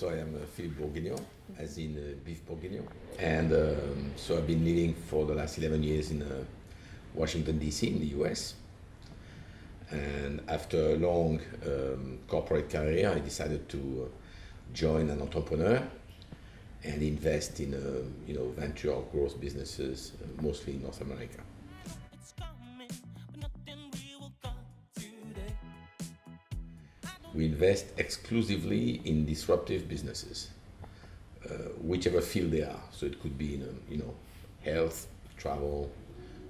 So I am Philippe Bourguignon, as in beef bourguignon. And so I've been living for the last 11 years in Washington, D.C. in the US. And after a long corporate career, I decided to join an entrepreneur and invest in venture growth businesses, mostly in North America. We invest exclusively in disruptive businesses, whichever field they are. So it could be in health, travel,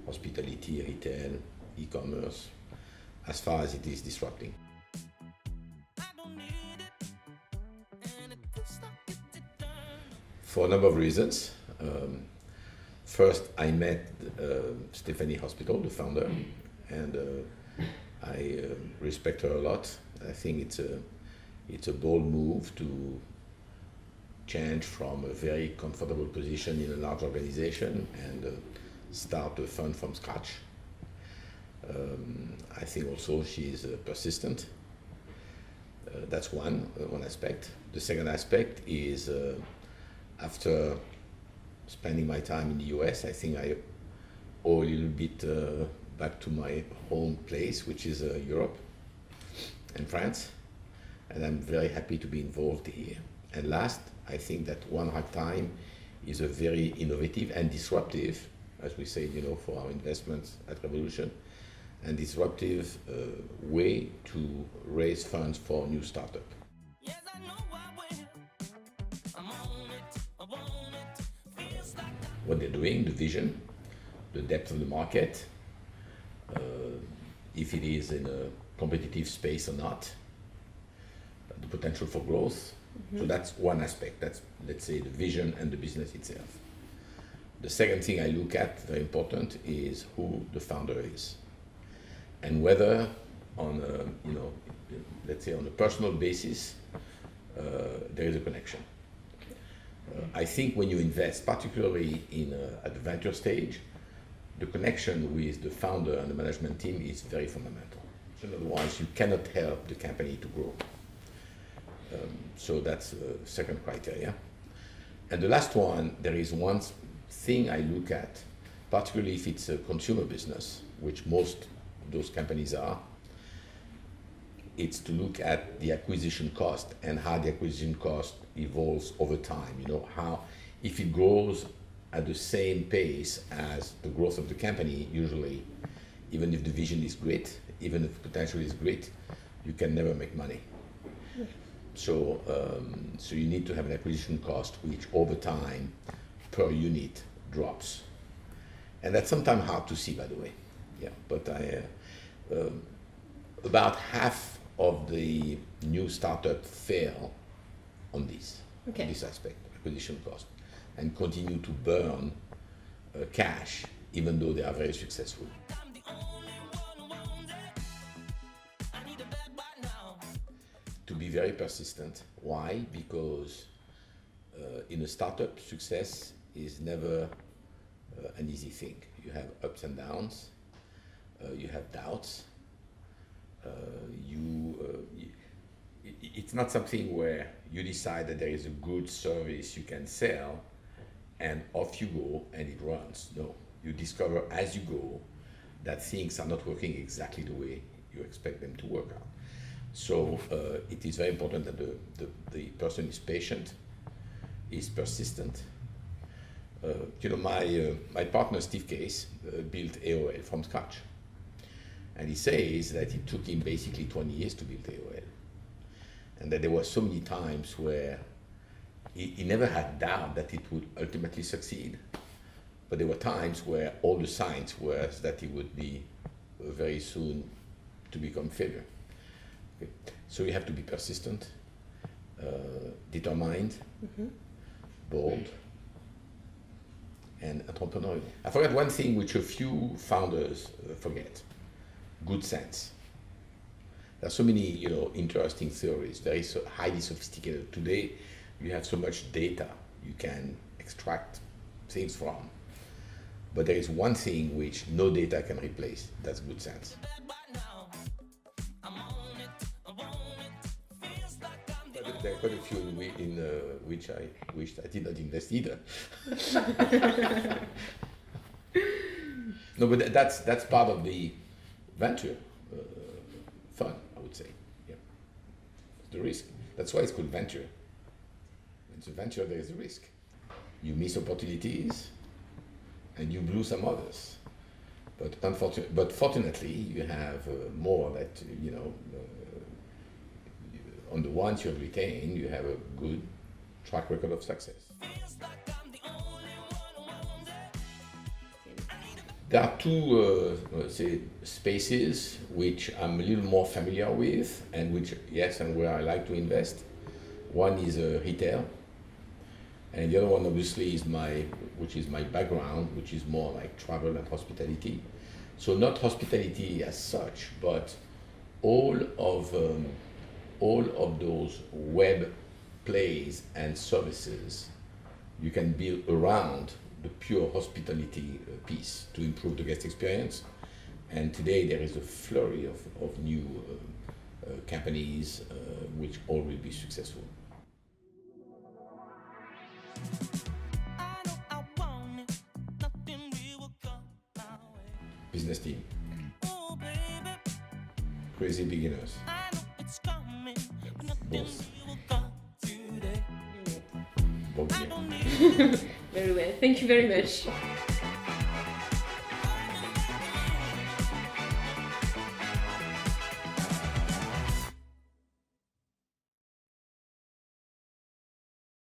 hospitality, retail, e-commerce, as far as it is disrupting. For a number of reasons. First, I met Stéphanie Hospital, the founder, and I respect her a lot. I think it's a bold move to change from a very comfortable position in a large organization and start a fund from scratch. I think also she's persistent. That's one aspect. The second aspect is after spending my time in the US, I think I owe a little bit back to my home place, which is Europe and France, and I'm very happy to be involved here. And last, I think that OneRagtime is a very innovative and disruptive, as we say, for our investments at Revolution, and disruptive way to raise funds for a new startup. Yes, I know I will. I'm on it. I want it. Feels like what they're doing, the vision, the depth of the market, if it is in a competitive space or not, the potential for growth. Mm-hmm. So that's one aspect. That's, let's say, the vision and the business itself. The second thing I look at, very important, is who the founder is, and whether on a, let's say, on a personal basis, there is a connection. I think when you invest, particularly at the venture stage, the connection with the founder and the management team is very fundamental. Otherwise, you cannot help the company to grow. So that's the second criteria. And the last one, there is one thing I look at, particularly if it's a consumer business, which most of those companies are, it's to look at the acquisition cost and how the acquisition cost evolves over time. How, if it grows at the same pace as the growth of the company, usually, even if the vision is great, even if the potential is great, you can never make money. So you need to have an acquisition cost which over time per unit drops. And that's sometimes hard to see, by the way. Yeah, but about half of the new startup fail on this aspect, acquisition cost, and continue to burn cash even though they are very successful. To be very persistent. Why? Because in a startup, success is never an easy thing. You have ups and downs, you have doubts, it's not something where you decide that there is a good service you can sell and off you go and it runs. No, you discover as you go that things are not working exactly the way you expect them to work out. So it is very important that the person is patient, is persistent. My partner Steve Case built AOL from scratch, and he says that it took him basically 20 years to build AOL, and that there were so many times where he never had doubt that it would ultimately succeed, but there were times where all the signs were that it would be very soon to become failure. Okay. So you have to be persistent, determined, bold, and entrepreneurial. I forgot one thing which a few founders forget: good sense. There are so many, interesting theories, very highly sophisticated. Today, you have so much data you can extract things from. But there is one thing which no data can replace. That's good sense. there are quite a few in which I wished I did not invest either. No, but that's part of the venture fun, I would say. Yeah, the risk. That's why it's called venture. It's a venture. There is a risk. You miss opportunities, and you blew some others. But fortunately, you have more that on the ones you have retained, you have a good track record of success. There are two spaces which I'm a little more familiar with, and where I like to invest. One is retail, and the other one obviously is my background, which is more like travel and hospitality. So not hospitality as such, but all of those web plays and services you can build around the pure hospitality piece to improve the guest experience. And today there is a flurry of new companies which all will be successful. Business team. Crazy beginners. Both. Both. Very well. Thank you very much.